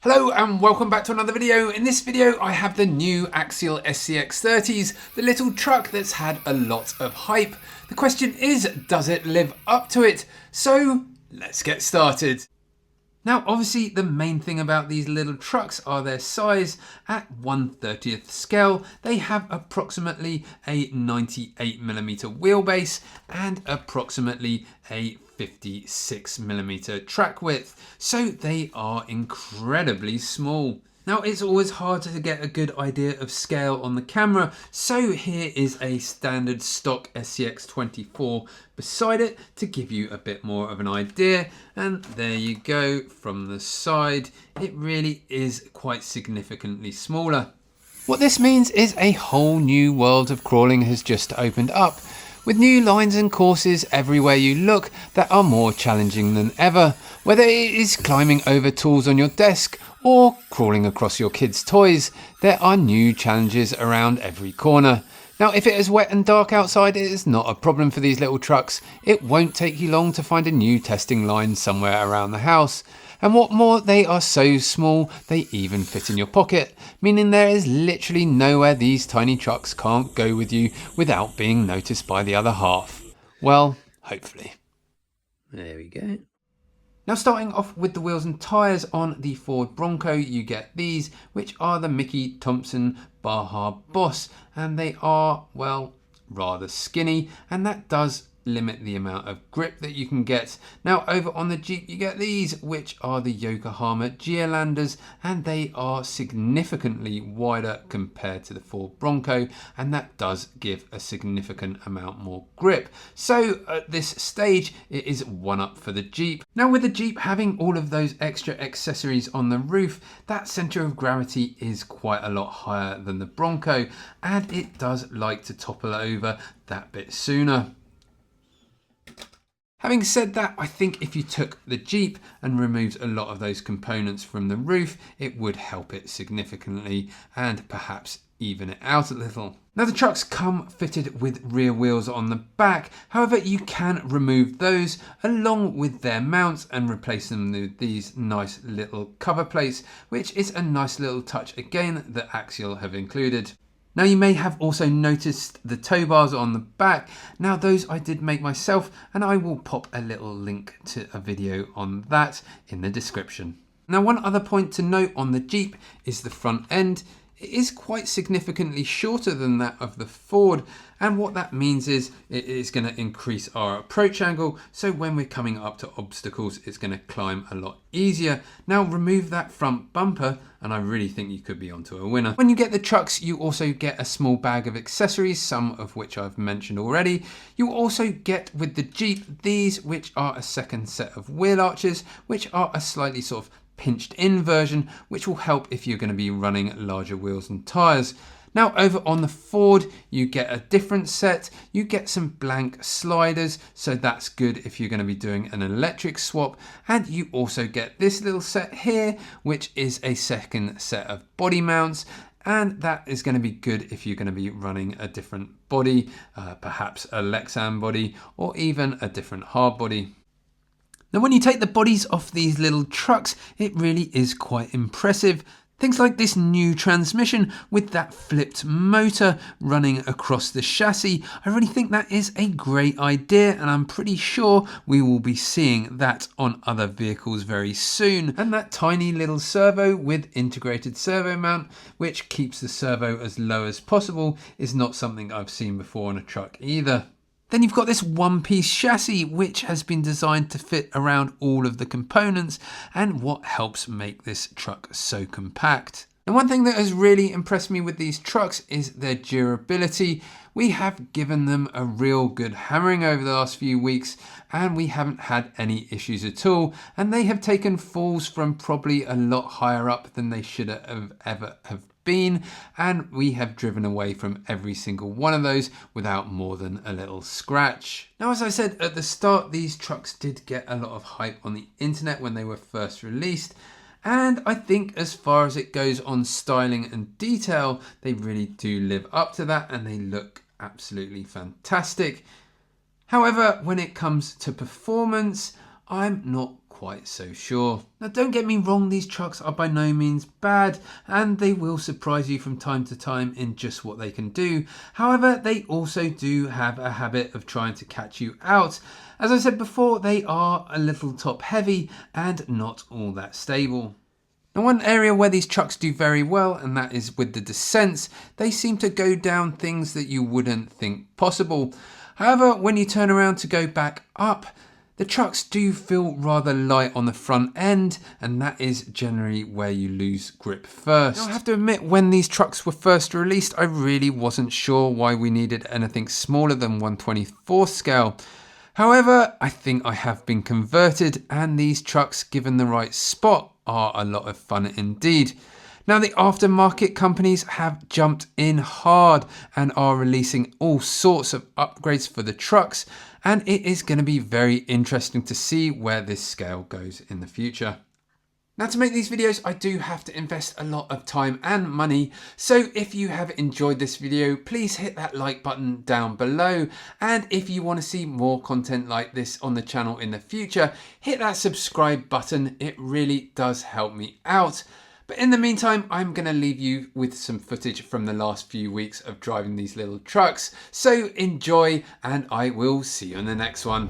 Hello and welcome back to another video. In this video I have the new Axial SCX30s, the little truck that's had a lot of hype. The question is, does it live up to it? So let's get started. Now obviously the main thing about these little trucks are their size. At 1/30th scale they have approximately a 98mm wheelbase and approximately a 56mm track width, so they are incredibly small. Now it's always hard to get a good idea of scale on the camera, so here is a standard stock SCX24 beside it to give you a bit more of an idea, and there you go. From the side it really is quite significantly smaller. What this means is a whole new world of crawling has just opened up, with new lines and courses everywhere you look that are more challenging than ever, whether it is climbing over tools on your desk or crawling across your kids' toys. There are new challenges around every corner. Now if it is wet and dark outside, it is not a problem for these little trucks. It won't take you long to find a new testing line somewhere around the house. And what more, they are so small they even fit in your pocket, meaning there is literally nowhere these tiny trucks can't go with you without being noticed by the other half. Well, hopefully. There we go. Now starting off with the wheels and tyres on the Ford Bronco, you get these, which are the Mickey Thompson Baja Boss, and they are, well, rather skinny, and that does limit the amount of grip that you can get. Now over on the Jeep you get these, which are the Yokohama Geolanders, and they are significantly wider compared to the Ford Bronco, and that does give a significant amount more grip. So at this stage it is one up for the Jeep. Now with the Jeep having all of those extra accessories on the roof, that centre of gravity is quite a lot higher than the Bronco, and it does like to topple over that bit sooner. Having said that, I think if you took the Jeep and removed a lot of those components from the roof, it would help it significantly and perhaps even it out a little. Now the trucks come fitted with rear wheels on the back, however you can remove those along with their mounts and replace them with these nice little cover plates, which is a nice little touch again that Axial have included. Now you may have also noticed the tow bars on the back. Now those I did make myself, and I will pop a little link to a video on that in the description. Now one other point to note on the Jeep is the front end. It is quite significantly shorter than that of the Ford, and what that means is it is going to increase our approach angle, so when we're coming up to obstacles it's going to climb a lot easier. Now remove that front bumper and I really think you could be onto a winner. When you get the trucks you also get a small bag of accessories, some of which I've mentioned already. You also get with the Jeep these, which are a second set of wheel arches, which are a slightly sort of pinched in version, which will help if you're going to be running larger wheels and tyres. Now over on the Ford you get a different set. You get some blank sliders, so that's good if you're going to be doing an electric swap, and you also get this little set here, which is a second set of body mounts, and that is going to be good if you're going to be running a different body, perhaps a Lexan body or even a different hard body. Now when you take the bodies off these little trucks, it really is quite impressive. Things like this new transmission with that flipped motor running across the chassis, I really think that is a great idea, and I'm pretty sure we will be seeing that on other vehicles very soon. And that tiny little servo with integrated servo mount, which keeps the servo as low as possible, is not something I've seen before on a truck either. Then you've got this one-piece chassis which has been designed to fit around all of the components, and what helps make this truck so compact. And one thing that has really impressed me with these trucks is their durability. We have given them a real good hammering over the last few weeks and we haven't had any issues at all, and they have taken falls from probably a lot higher up than they should have ever have been, and we have driven away from every single one of those without more than a little scratch. Now as I said at the start, these trucks did get a lot of hype on the internet when they were first released, and I think as far as it goes on styling and detail, they really do live up to that and they look absolutely fantastic. However, when it comes to performance, I'm not quite so sure. Now don't get me wrong, these trucks are by no means bad and they will surprise you from time to time in just what they can do. However, they also do have a habit of trying to catch you out. As I said before, they are a little top heavy and not all that stable. Now, one area where these trucks do very well, and that is with the descents, they seem to go down things that you wouldn't think possible. However, when you turn around to go back up, the trucks do feel rather light on the front end, and that is generally where you lose grip first. Now, I have to admit, when these trucks were first released, I really wasn't sure why we needed anything smaller than 1/24 scale. However, I think I have been converted, and these trucks, given the right spot, are a lot of fun indeed. Now, the aftermarket companies have jumped in hard and are releasing all sorts of upgrades for the trucks, and it is going to be very interesting to see where this scale goes in the future. Now, to make these videos, I do have to invest a lot of time and money. So if you have enjoyed this video, please hit that like button down below. And if you want to see more content like this on the channel in the future, hit that subscribe button. It really does help me out. But in the meantime, I'm going to leave you with some footage from the last few weeks of driving these little trucks. So enjoy, and I will see you in the next one.